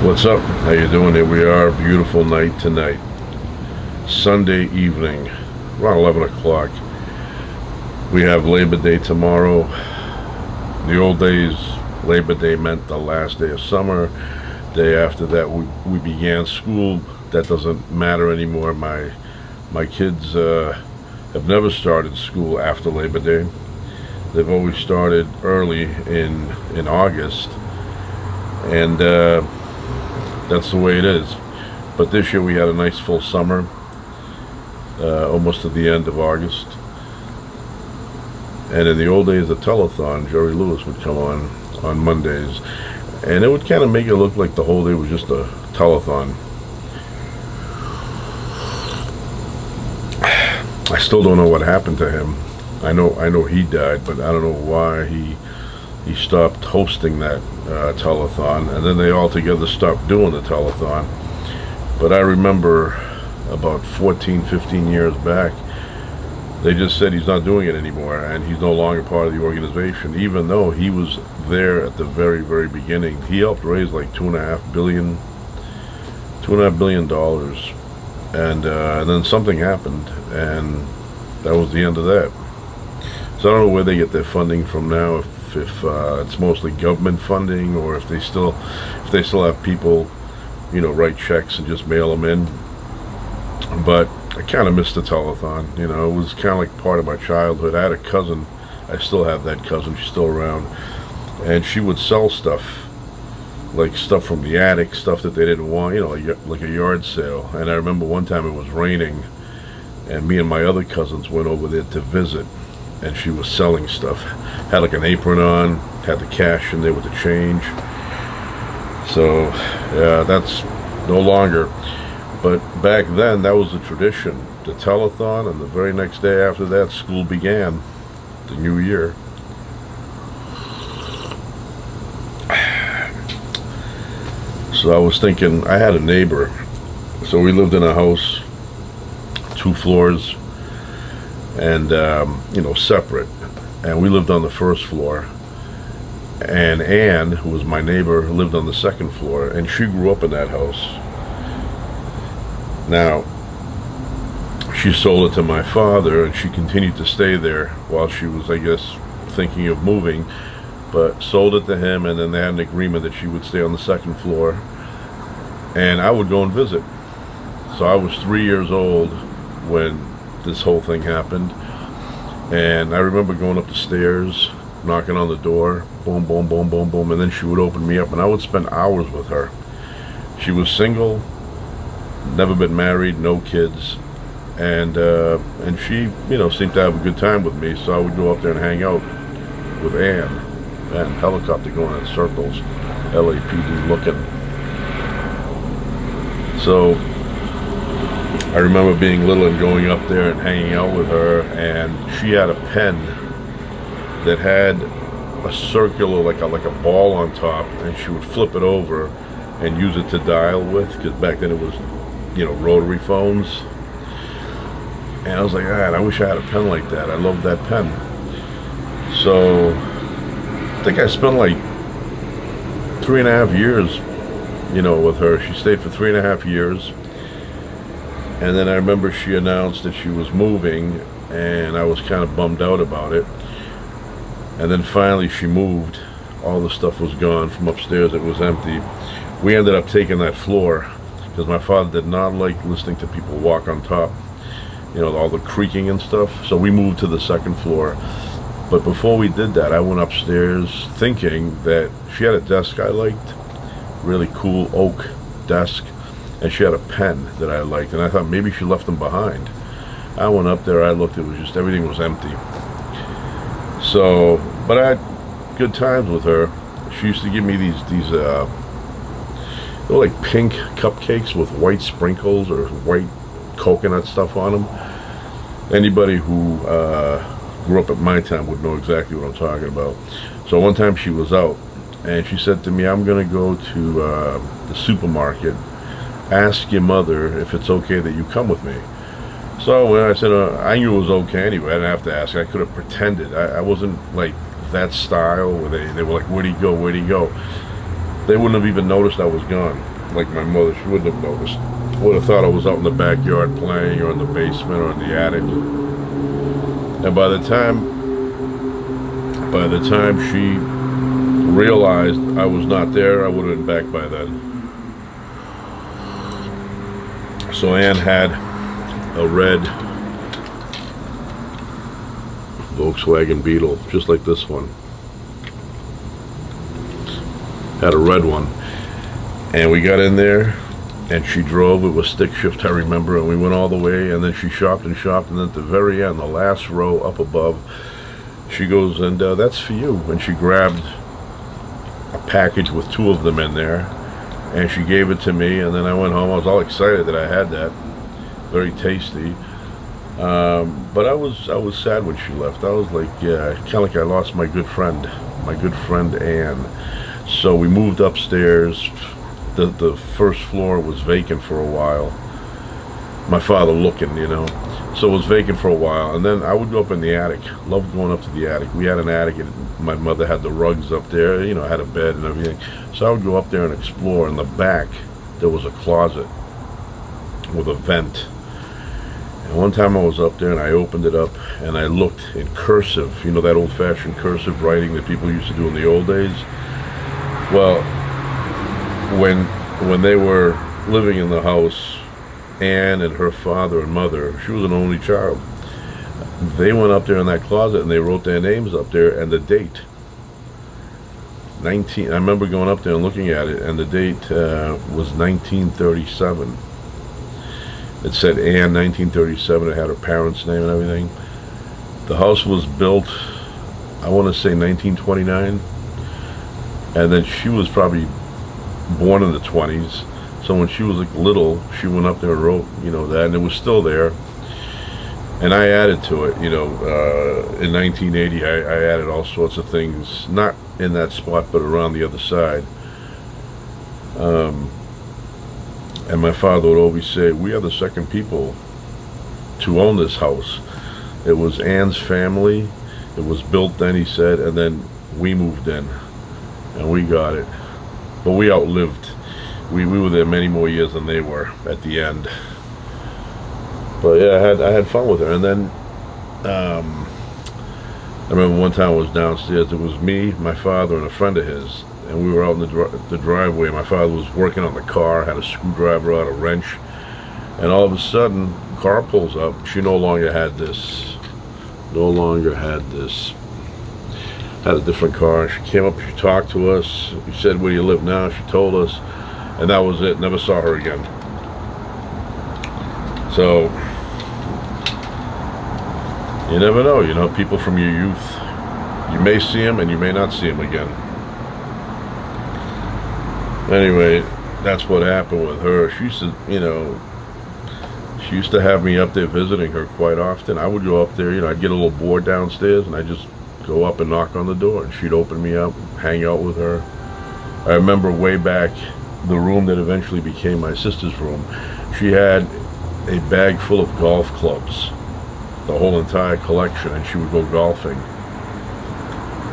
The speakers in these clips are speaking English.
What's up? How you doing? Here we are. Beautiful night tonight. Sunday evening, around 11 o'clock. We have Labor Day tomorrow. In the old days, Labor Day meant the last day of summer. Day after that, we began school. That doesn't matter anymore. My kids have never started school after Labor Day. They've always started early in August, and that's the way it is. But this year we had a nice full summer, almost to the end of August. And in the old days, the telethon, Jerry Lewis would come on Mondays, and it would kind of make it look like the whole day was just a telethon. I still don't know what happened to him. I know he died, but I don't know why he stopped hosting that telethon, and then they all together stopped doing the telethon. But I remember about 15 years back, they just said he's not doing it anymore, and he's no longer part of the organization, even though he was there at the very, very beginning. He helped raise like $2.5 billion, and then something happened, and that was the end of that. So I don't know where they get their funding from now, if it's mostly government funding, or if they still have people, write checks and just mail them in. But I kind of missed the telethon. It was kind of like part of my childhood. I had a cousin. I still have that cousin. She's still around, and she would sell stuff, like stuff from the attic, stuff that they didn't want, like a yard sale. And I remember one time it was raining, and me and my other cousins went over there to visit, and she was selling stuff. Had like an apron on, had the cash in there with the change. So yeah, that's no longer. But back then, that was the tradition, the telethon, and the very next day after that, school began, the new year. So I was thinking, I had a neighbor. So we lived in a house, 2 floors, and separate. And we lived on the first floor. And Anne, who was my neighbor, lived on the second floor, and she grew up in that house. Now, she sold it to my father, and she continued to stay there while she was, I guess, thinking of moving, but sold it to him, and then they had an agreement that she would stay on the second floor, and I would go and visit. So I was 3 years old when this whole thing happened, and I remember going up the stairs, knocking on the door, boom, boom, boom, boom, boom, and then she would open me up, and I would spend hours with her. She was single, never been married, no kids, and she, seemed to have a good time with me, so I would go up there and hang out with Ann. And helicopter going in circles, LAPD looking. So I remember being little and going up there and hanging out with her, and she had a pen that had a circular, like a ball on top, and she would flip it over and use it to dial with, because back then it was, rotary phones. And I was like, I wish I had a pen like that. I love that pen. So I think I spent like 3.5 years, with her. She stayed for 3.5 years. And then I remember she announced that she was moving, and I was kind of bummed out about it. And then finally she moved. All the stuff was gone from upstairs. It was empty. We ended up taking that floor because my father did not like listening to people walk on top, all the creaking and stuff. So we moved to the second floor. But before we did that, I went upstairs thinking that she had a desk I liked, really cool oak desk, and she had a pen that I liked, and I thought maybe she left them behind. I went up there, I looked, it was just, everything was empty. So, but I had good times with her. She used to give me these they're like pink cupcakes with white sprinkles or white coconut stuff on them. Anybody who grew up at my time would know exactly what I'm talking about. So one time she was out, and she said to me, I'm going to go to the supermarket, ask your mother if it's okay that you come with me. So when I said, I knew it was okay anyway, I didn't have to ask. I could have pretended. I wasn't like that style where they were like, where'd he go, where'd he go? They wouldn't have even noticed I was gone. Like my mother, she wouldn't have noticed. Would have thought I was out in the backyard playing, or in the basement, or in the attic. And by the time she realized I was not there, I would have been back by then. So Ann had a red Volkswagen Beetle, just like this one. Had a red one. And we got in there, and she drove. It was stick shift, I remember, and we went all the way, and then she shopped, and then at the very end, the last row up above, she goes, and that's for you. And she grabbed a package with 2 of them in there, and she gave it to me, and then I went home. I was all excited that I had that. Very tasty. But I was sad when she left. I was like, yeah, kind of like I lost my good friend Ann. So we moved upstairs. The first floor was vacant for a while. My father looking, So it was vacant for a while, and then I would go up in the attic. Loved going up to the attic. We had an attic, and my mother had the rugs up there, had a bed and everything. So I would go up there and explore. In the back, there was a closet with a vent. And one time I was up there, and I opened it up, and I looked in cursive, that old-fashioned cursive writing that people used to do in the old days. Well, when they were living in the house, Ann and her father and mother, she was an only child, they went up there in that closet and they wrote their names up there and the date. I remember going up there and looking at it, and the date was 1937. It said Ann 1937. It had her parents' name and everything. The house was built, I want to say 1929, and then she was probably born in the 20s. So when she was like little, she went up there and wrote, that, and it was still there. And I added to it, in 1980, I added all sorts of things, not in that spot, but around the other side. And my father would always say, we are the second people to own this house. It was Ann's family. It was built then, he said, and then we moved in, and we got it. But we outlived. We were there many more years than they were at the end. But yeah, I had fun with her. And then I remember one time I was downstairs. It was me, my father, and a friend of his, and we were out in the driveway. My father was working on the car, had a screwdriver out, a wrench, and all of a sudden, car pulls up. She no longer had this. Had a different car. She came up, she talked to us. She said, where do you live now? She told us. And that was it. Never saw her again. So, you never know. People from your youth. You may see them and you may not see them again. Anyway, that's what happened with her. She used to have me up there visiting her quite often. I would go up there, I'd get a little bored downstairs, and I'd just go up and knock on the door, and she'd open me up, hang out with her. I remember way back, the room that eventually became my sister's room, she had a bag full of golf clubs, the whole entire collection, and she would go golfing.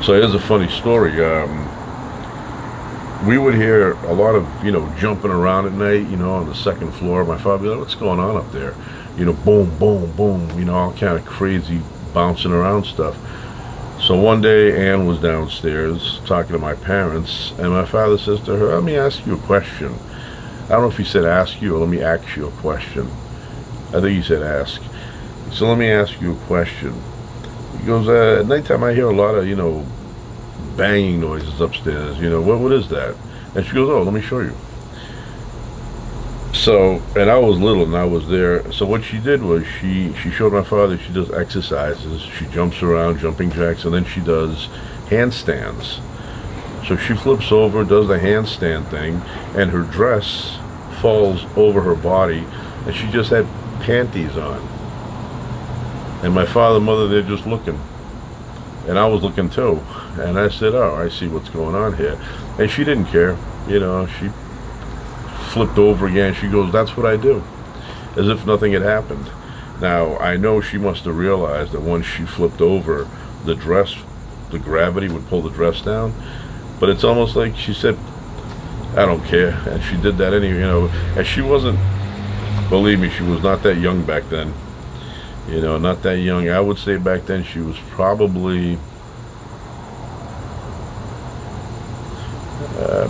So here's a funny story. We would hear a lot of, jumping around at night, on the second floor. My father would be like, what's going on up there? Boom, boom, boom, all kind of crazy bouncing around stuff. So one day Ann was downstairs talking to my parents, and my father says to her, let me ask you a question. I don't know if he said ask you or let me ask you a question. I think he said ask. So let me ask you a question. He goes, at nighttime I hear a lot of, banging noises upstairs. What is that? And she goes, oh, let me show you. So, and I was little and I was there. So what she did was she showed my father she does exercises. She jumps around, jumping jacks, and then she does handstands. So she flips over, does the handstand thing, and her dress falls over her body, and she just had panties on. And my father and mother, they're just looking. And I was looking too. And I said, oh, I see what's going on here. And she didn't care. She flipped over again. She goes, that's what I do. As if nothing had happened. Now, I know she must have realized that once she flipped over, the gravity would pull the dress down. But it's almost like she said, I don't care. And she did that anyway, and she wasn't, believe me, she was not that young back then. Not that young. I would say back then she was probably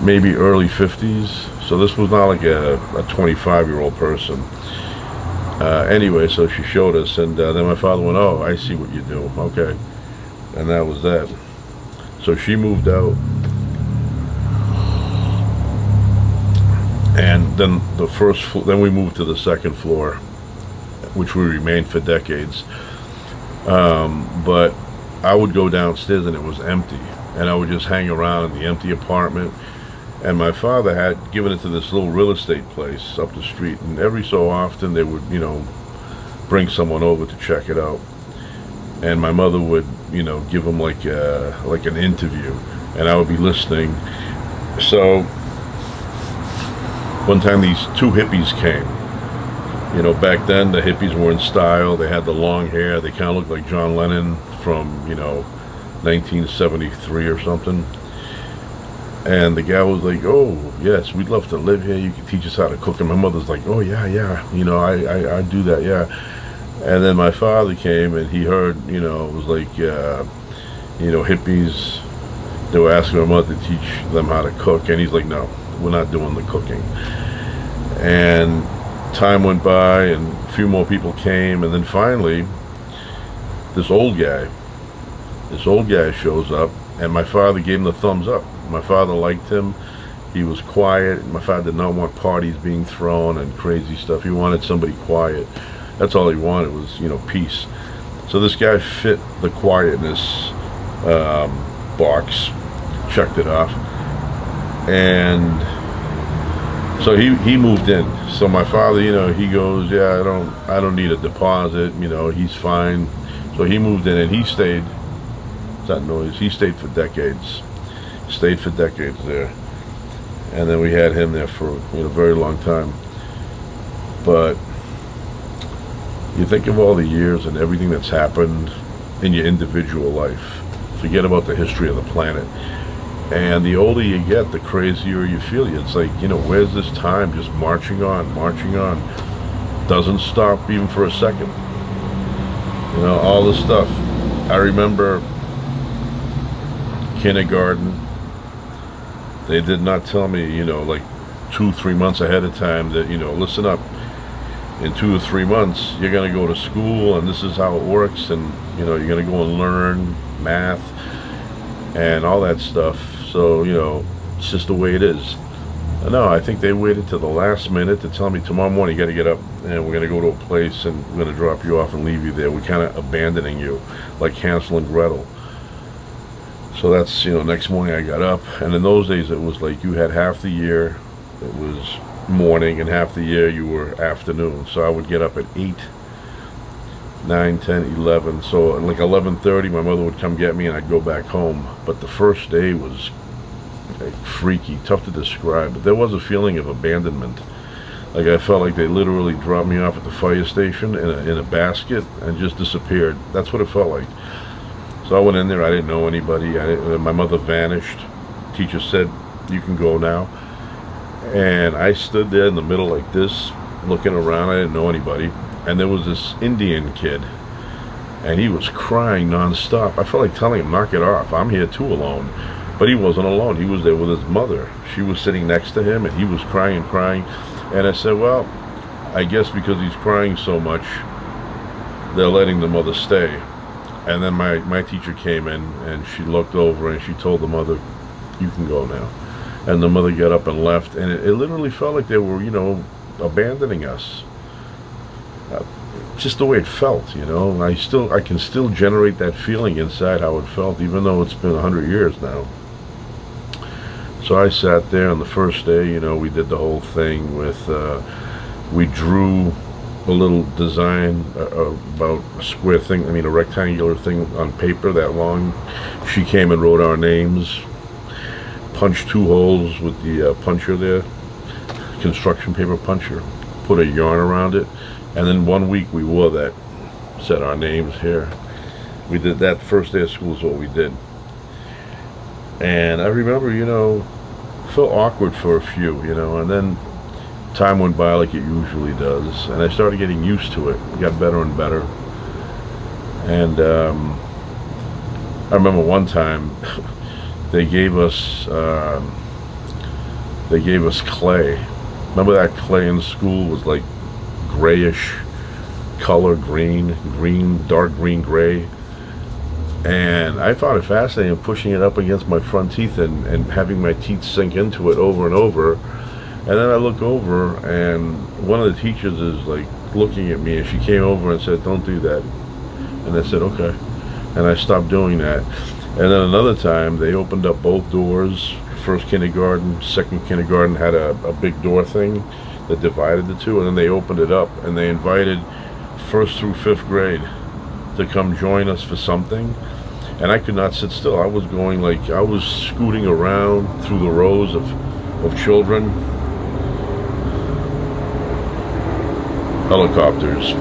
maybe early 50s. So this was not like a 25-year-old person. Anyway, so she showed us, and then my father went, "Oh, I see what you do. Okay," and that was that. So she moved out, and then then we moved to the second floor, which we remained for decades. But I would go downstairs and it was empty, and I would just hang around in the empty apartment. And my father had given it to this little real estate place up the street, and every so often they would, bring someone over to check it out. And my mother would, give them like an interview, and I would be listening. So one time these two hippies came. Back then the hippies were in style. They had the long hair. They kind of looked like John Lennon from, 1973 or something. And the guy was like, "Oh, yes, we'd love to live here. You can teach us how to cook." And my mother's like, "Oh, yeah, I do that, yeah." And then my father came and he heard, it was like, hippies, they were asking my mother to teach them how to cook. And he's like, "No, we're not doing the cooking." And time went by and a few more people came. And then finally, this old guy shows up, and my father gave him the thumbs up. My father liked him. He was quiet. My father did not want parties being thrown and crazy stuff. He wanted somebody quiet. That's all he wanted was, peace. So this guy fit the quietness box, checked it off, and so he moved in. So my father, he goes, "Yeah, I don't need a deposit. He's fine." So he moved in and he stayed. That noise. He stayed for decades. Stayed for decades there, and then we had him there for a very long time. But you think of all the years and everything that's happened in your individual life. Forget about the history of the planet. And the older you get, the crazier you feel. It's like, where's this time just marching on, doesn't stop even for a second. All this stuff. I remember kindergarten. They did not tell me, like 2-3 months ahead of time that, listen up, in 2 or 3 months, you're going to go to school and this is how it works. And, you're going to go and learn math and all that stuff. So, it's just the way it is. No, I think they waited till the last minute to tell me tomorrow morning you got to get up and we're going to go to a place and we're going to drop you off and leave you there. We're kind of abandoning you like Hansel and Gretel. So that's, next morning I got up, and in those days it was like you had half the year, it was morning, and half the year you were afternoon. So I would get up at 8, 9, 10, 11. So at like 11:30 my mother would come get me and I'd go back home. But the first day was like freaky, tough to describe, but there was a feeling of abandonment. Like I felt like they literally dropped me off at the fire station in a basket and just disappeared. That's what it felt like. So I went in there, I didn't know anybody. My mother vanished. Teacher said, "You can go now." And I stood there in the middle like this, looking around. I didn't know anybody. And there was this Indian kid, and he was crying nonstop. I felt like telling him, "Knock it off. I'm here too alone." But he wasn't alone. He was there with his mother. She was sitting next to him, and he was crying and crying. And I said, "Well, I guess because he's crying so much, they're letting the mother stay." And then my teacher came in and she looked over and she told the mother, "You can go now." And the mother got up and left, and it literally felt like they were, abandoning us. Just the way it felt, I can still generate that feeling inside how it felt, even though it's been 100 years now. So I sat there, and the first day, we did the whole thing with, we drew a little design about a square thing, a rectangular thing on paper that long. She came and wrote our names, punched 2 holes with the puncher there, construction paper puncher, put a yarn around it, and then 1 week we wore that, said our names here. We did that first day of school is what we did. And I remember, felt awkward for a few, and then time went by like it usually does, and I started getting used to it. It got better and better. And I remember one time they gave us clay. Remember that clay in school was like grayish color, green, dark green, gray. And I found it fascinating, pushing it up against my front teeth and having my teeth sink into it over and over. And then I look over, and one of the teachers is like looking at me, and she came over and said, "Don't do that." And I said, "Okay." And I stopped doing that. And then another time, they opened up both doors. First kindergarten, second kindergarten had a big door thing that divided the two, and then they opened it up, and they invited first through fifth grade to come join us for something. And I could not sit still. I was going like, I was scooting around through the rows of children. Helicopters.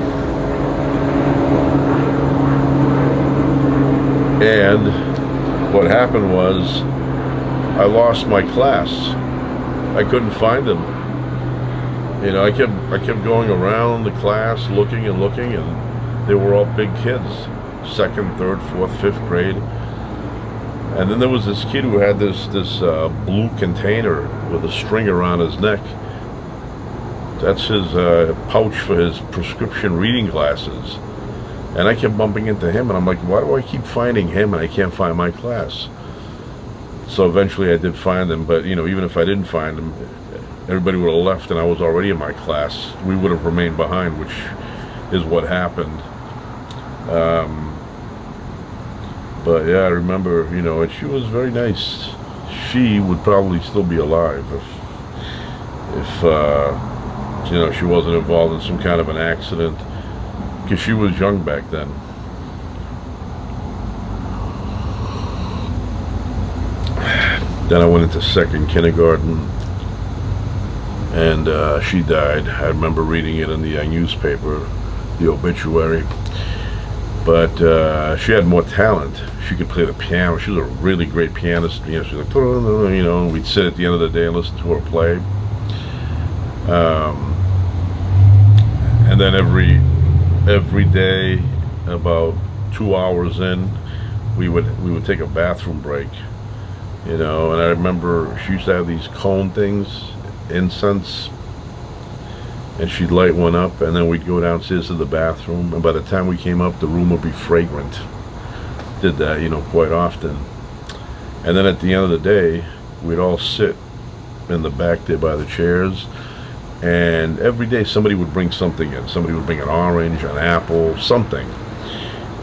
And what happened was, I lost my class. I couldn't find them. I kept going around the class looking, and they were all big kids. Second, third, fourth, fifth grade. And then there was this kid who had this blue container with a string around his neck. That's his pouch for his prescription reading glasses. And I kept bumping into him, and I'm like, why do I keep finding him and I can't find my class? So eventually I did find him, but even if I didn't find him, everybody would have left and I was already in my class. We would have remained behind, which is what happened. But yeah, I remember, and she was very nice. She would probably still be alive if she wasn't involved in some kind of an accident, because she was young back then. Then I went into second kindergarten, and she died. I remember reading it in the newspaper, the obituary. But she had more talent. She could play the piano. She was a really great pianist. She was like, and we'd sit at the end of the day and listen to her play. And then every day, about 2 hours in, we would take a bathroom break. And I remember she used to have these cone things, incense, and she'd light one up, and then we'd go downstairs to the bathroom, and by the time we came up, the room would be fragrant. Did that, quite often. And then at the end of the day, we'd all sit in the back there by the chairs, and every day somebody would bring something in. Somebody would bring an orange, an apple, something.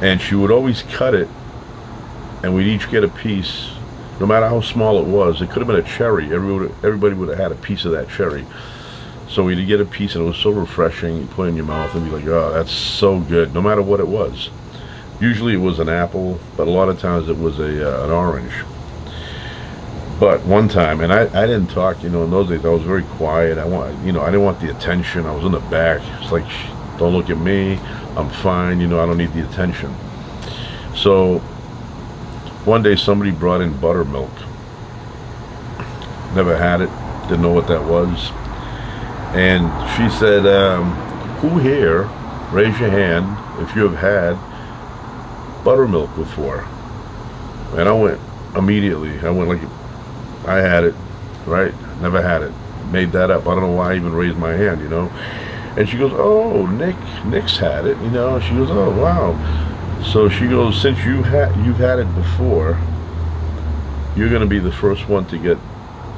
And she would always cut it, and we'd each get a piece, no matter how small it was. It could have been a cherry. Everybody would have had a piece of that cherry. So we'd get a piece, and it was so refreshing. You put it in your mouth and be like, oh, that's so good, no matter what it was. Usually it was an apple, but a lot of times it was an orange. But one time, and I didn't talk, in those days I was very quiet. I didn't want the attention. I was in the back. It's like, don't look at me. I'm fine. I don't need the attention. So one day somebody brought in buttermilk. Never had it. Didn't know what that was. And she said, who here, raise your hand if you have had buttermilk before? And I went immediately. I went like, I had it, right? Never had it. Made that up. I don't know why I even raised my hand, And she goes, oh, Nick's had it, She goes, oh, wow. So she goes, since you've had it before, you're going to be the first one to get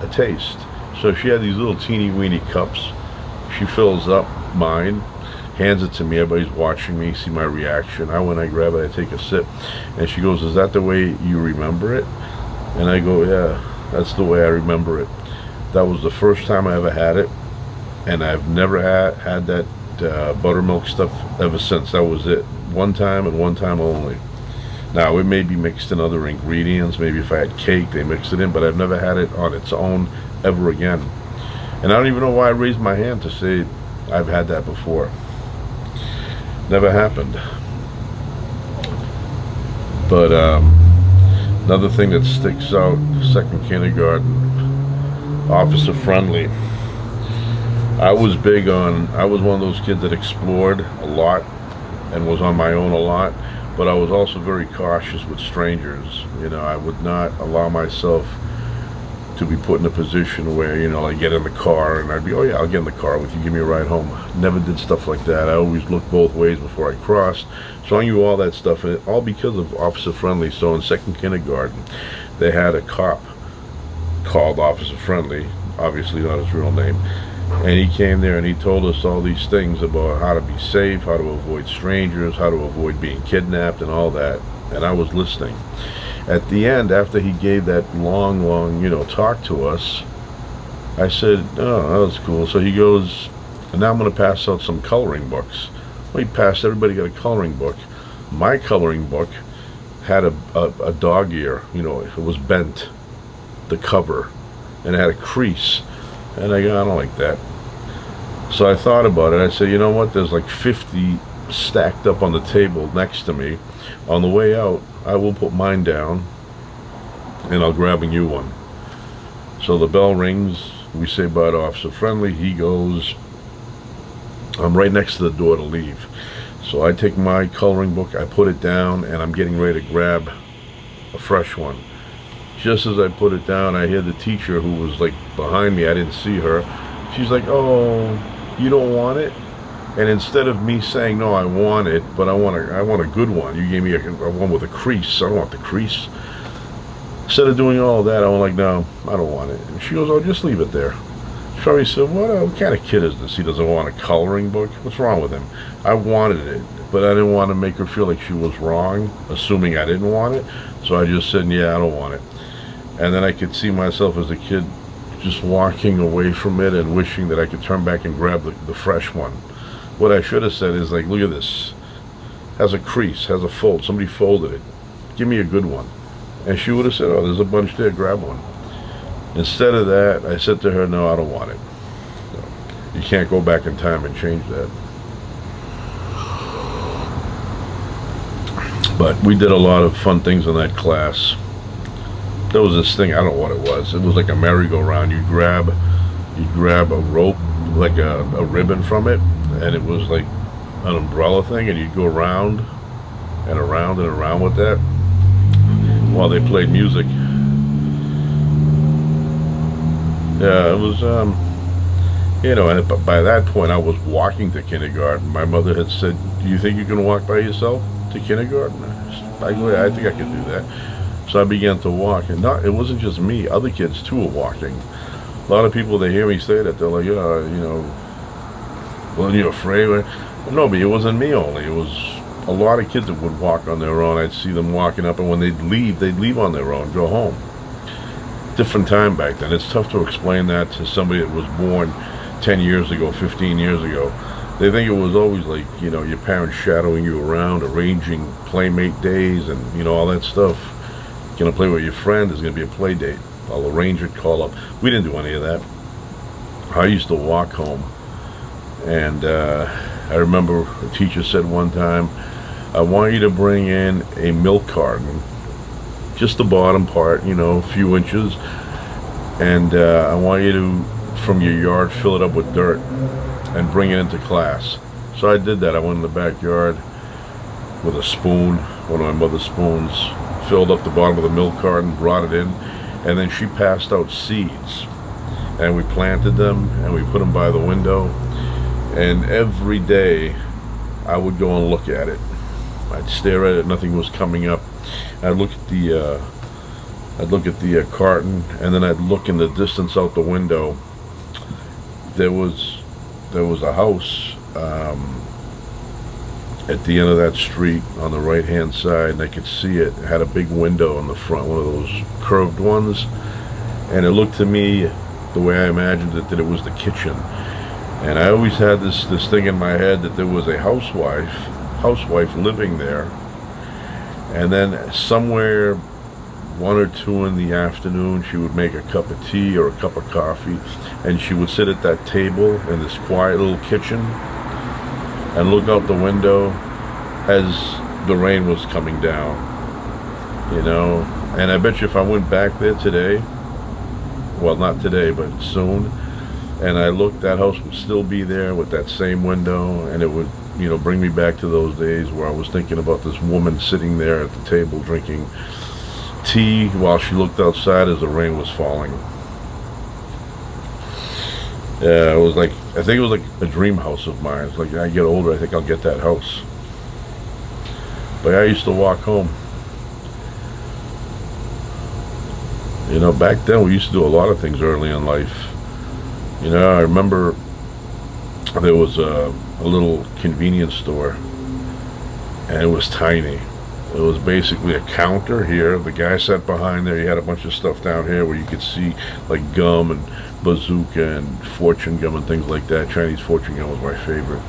a taste. So she had these little teeny weeny cups. She fills up mine, hands it to me. Everybody's watching me, see my reaction. I grab it, I take a sip, and she goes, is that the way you remember it? And I go, yeah, that's the way I remember it. That was the first time I ever had it, and I've never had that buttermilk stuff ever since. That was it. One time and one time only. Now, it may be mixed in other ingredients. Maybe if I had cake, they mixed it in, but I've never had it on its own ever again. And I don't even know why I raised my hand to say I've had that before. Never happened. But another thing that sticks out, second kindergarten, officer friendly. I was one of those kids that explored a lot and was on my own a lot, but I was also very cautious with strangers. I would not allow myself to be put in a position where, I get in the car and I'd be, oh yeah, I'll get in the car with you, give me a ride home. Never did stuff like that. I always looked both ways before I crossed. So I knew all that stuff, and all because of Officer Friendly. So in second kindergarten, they had a cop called Officer Friendly, obviously not his real name. And he came there and he told us all these things about how to be safe, how to avoid strangers, how to avoid being kidnapped and all that. And I was listening. At the end, after he gave that long, talk to us, I said, oh, that was cool. So he goes, and now I'm going to pass out some coloring books. Well, he passed, everybody got a coloring book. My coloring book had a dog ear, it was bent, the cover, and it had a crease. And I go, I don't like that. So I thought about it. I said, you know what? There's like 50 stacked up on the table next to me. On the way out, I will put mine down and I'll grab a new one. So the bell rings. We say bye to Officer Friendly. He goes. I'm right next to the door to leave. So I take my coloring book, I put it down, and I'm getting ready to grab a fresh one. Just as I put it down, I hear the teacher, who was like behind me. I didn't see her. She's like, oh, you don't want it? And instead of me saying, no, I want it, but I want a good one. You gave me a one with a crease. I don't want the crease. Instead of doing all of that, I was like, no, I don't want it. And she goes, oh, just leave it there. She probably said, what kind of kid is this? He doesn't want a coloring book? What's wrong with him? I wanted it, but I didn't want to make her feel like she was wrong, assuming I didn't want it. So I just said, yeah, I don't want it. And then I could see myself as a kid just walking away from it and wishing that I could turn back and grab the fresh one. What I should have said is like, look at this. Has a crease, has a fold. Somebody folded it. Give me a good one. And she would have said, oh, there's a bunch there, grab one. Instead of that, I said to her, no, I don't want it. So, you can't go back in time and change that. But we did a lot of fun things in that class. There was this thing, I don't know what it was. It was like a merry-go-round. You'd grab a rope, like a ribbon from it, and it was like an umbrella thing, and you'd go around and around and around with that while they played music. Yeah, it was, and by that point I was walking to kindergarten. My mother had said, do you think you can walk by yourself to kindergarten? I think I can do that. So I began to walk, and it wasn't just me, other kids too were walking. A lot of people, they hear me say that, they're like, well, you're afraid? No, but it wasn't me only. It was a lot of kids that would walk on their own. I'd see them walking up, and when they'd leave on their own, go home. Different time back then. It's tough to explain that to somebody that was born 10 years ago, 15 years ago. They think it was always like, your parents shadowing you around, arranging playmate days and, all that stuff. Gonna play with your friend, there's gonna be a play date. I'll arrange it, call up. We didn't do any of that. I used to walk home, and I remember a teacher said one time, I want you to bring in a milk carton, just the bottom part, a few inches, and I want you to, from your yard, fill it up with dirt and bring it into class. So I did that. I went in the backyard with a spoon, one of my mother's spoons, filled up the bottom of the milk carton, brought it in, and then she passed out seeds, and we planted them and we put them by the window, and every day I would go and look at it. I'd stare at it, nothing was coming up. I'd look at the carton, and then I'd look in the distance out the window. There was a house at the end of that street on the right hand side, and I could see it. It had a big window in the front, one of those curved ones, and it looked to me the way I imagined it, that it was the kitchen. And I always had this thing in my head that there was a housewife living there, and then somewhere 1 or 2 in the afternoon she would make a cup of tea or a cup of coffee, and she would sit at that table in this quiet little kitchen and look out the window as the rain was coming down, And I bet you if I went back there today, well, not today, but soon. And I looked, that house would still be there with that same window, and it would, bring me back to those days where I was thinking about this woman sitting there at the table drinking tea while she looked outside as the rain was falling. Yeah, it was like, I think it was like a dream house of mine. It's like, I get older, I think I'll get that house. But I used to walk home. Back then we used to do a lot of things early in life. I remember there was a little convenience store, and it was tiny. It was basically a counter here. The guy sat behind there. He had a bunch of stuff down here where you could see like gum and Bazooka and fortune gum and things like that. Chinese fortune gum was my favorite.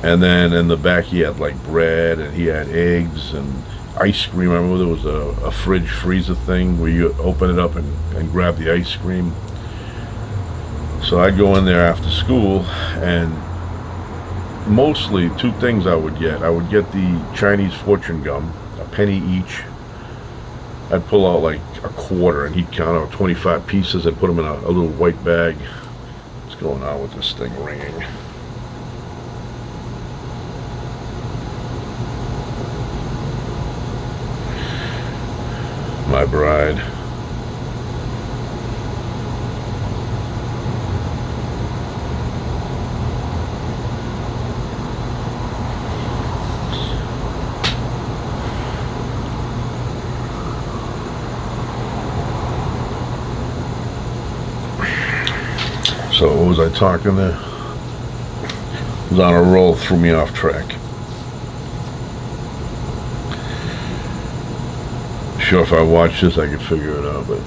And then in the back he had like bread, and he had eggs and ice cream. I remember there was a fridge freezer thing where you open it up and grab the ice cream. So I'd go in there after school, and mostly two things I would get. I would get the Chinese fortune gum, a penny each. I'd pull out like a quarter, and he'd count out 25 pieces and put them in a little white bag. What's going on with this thing ringing? My bride. So what was I talking there? I was on a roll, threw me off track. Sure, if I watched this I could figure it out, but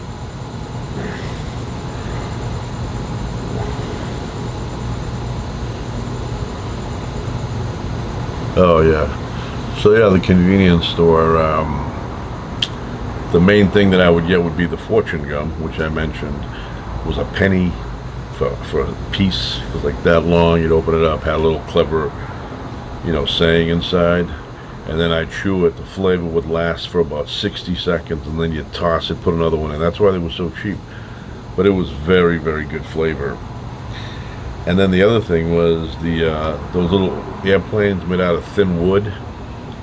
oh yeah. So yeah, the convenience store, the main thing that I would get would be the fortune gum, which I mentioned was a penny for a piece. It was like that long. You'd open it up, had a little clever, saying inside, and then I'd chew it. The flavor would last for about 60 seconds, and then you'd toss it, put another one in. That's why they were so cheap. But it was very, very good flavor. And then the other thing was those little airplanes made out of thin wood.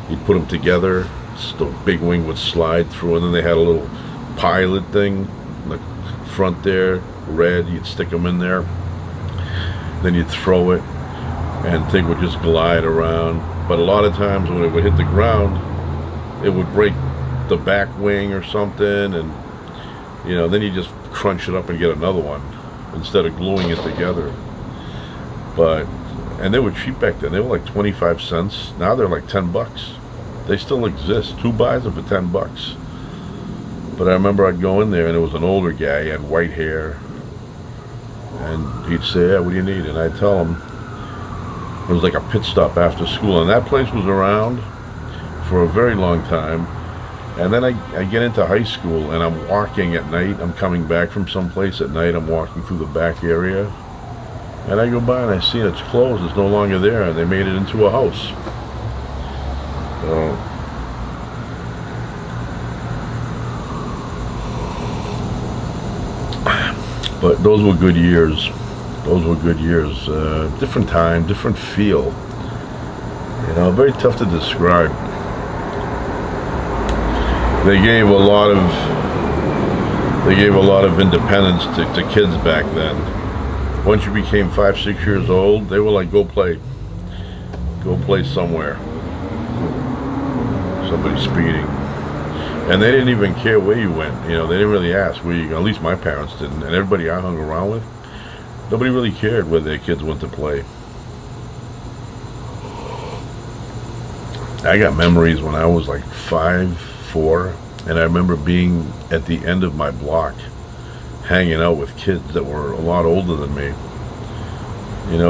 You'd put them together, so the big wing would slide through, and then they had a little pilot thing in the front there, red. You'd stick them in there, then you'd throw it, and the thing would just glide around. But a lot of times when it would hit the ground, it would break the back wing or something, and then you just crunch it up and get another one instead of gluing it together. And they were cheap back then. They were like 25 cents. Now they're like $10. They still exist. 2 buys them for $10. But I remember I'd go in there, and it was an older guy. He had white hair, and he'd say, "Yeah, what do you need?" And I'd tell him. It was like a pit stop after school, and that place was around for a very long time. And then I get into high school, and I'm walking at night. I'm coming back from someplace at night. I'm walking through the back area, and I go by and I see it's closed. It's no longer there, and they made it into a house. So, but those were good years. Those were good years. Different time, different feel. Very tough to describe. They gave a lot of independence to kids back then. Once you became 5, 6 years old, they were like, go play somewhere. Somebody speeding. And they didn't even care where you went. They didn't really ask where you go. At least my parents didn't. And everybody I hung around with, nobody really cared where their kids went to play. I got memories when I was like 5, 4, and I remember being at the end of my block, hanging out with kids that were a lot older than me.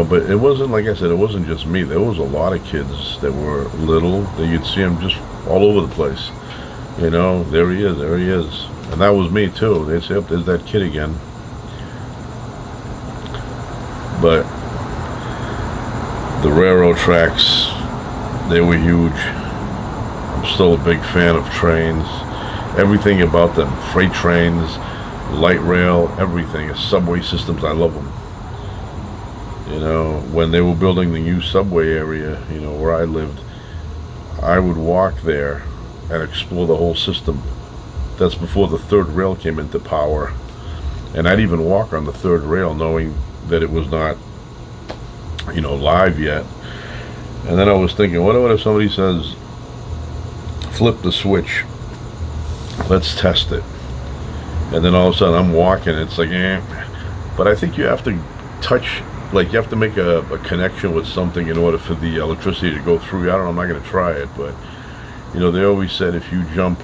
But it wasn't, like I said, it wasn't just me. There was a lot of kids that were little, that you'd see them just all over the place. There he is. And that was me too. They'd say, "Up, there's that kid again." But the railroad tracks, they were huge. I'm still a big fan of trains. Everything about them, freight trains, light rail, everything. Subway systems, I love them. You know, when they were building the new subway area, you know, where I lived, I would walk there and explore the whole system. That's before the third rail came into power. And I'd even walk on the third rail knowing that it was not, you know, live yet. And then I was thinking, what if somebody says, flip the switch, let's test it. And then all of a sudden I'm walking, it's like, eh. But I think you have to touch, like you have to make a connection with something in order for the electricity to go through. I don't know, I'm not going to try it, but, you know, they always said if you jump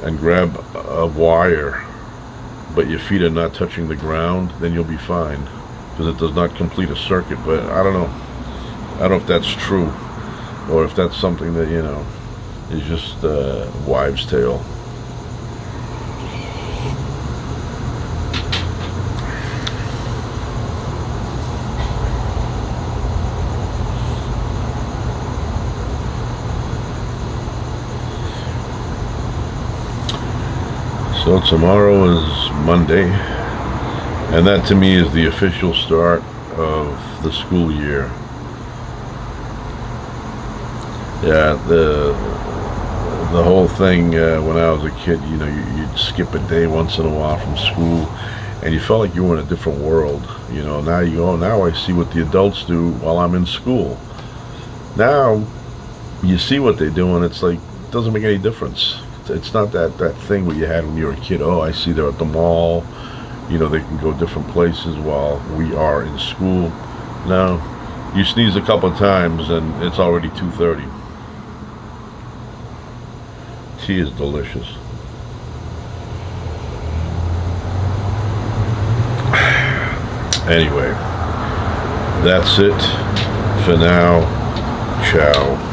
and grab a wire, but your feet are not touching the ground, then you'll be fine, because it does not complete a circuit. But I don't know. I don't know if that's true, or if that's something that, you know, is just a wives' tale. So tomorrow is Monday, and that to me is the official start of the school year. Yeah, the whole thing, when I was a kid, you know, you'd skip a day once in a while from school, and you felt like you were in a different world. You know, now you go, now I see what the adults do while I'm in school. Now you see what they do, and it's like, it doesn't make any difference. It's not that thing what you had when you were a kid. Oh, I see they're at the mall. You know, they can go different places while we are in school. No, you sneeze a couple of times and it's already 2:30. Tea is delicious. Anyway, that's it for now. Ciao.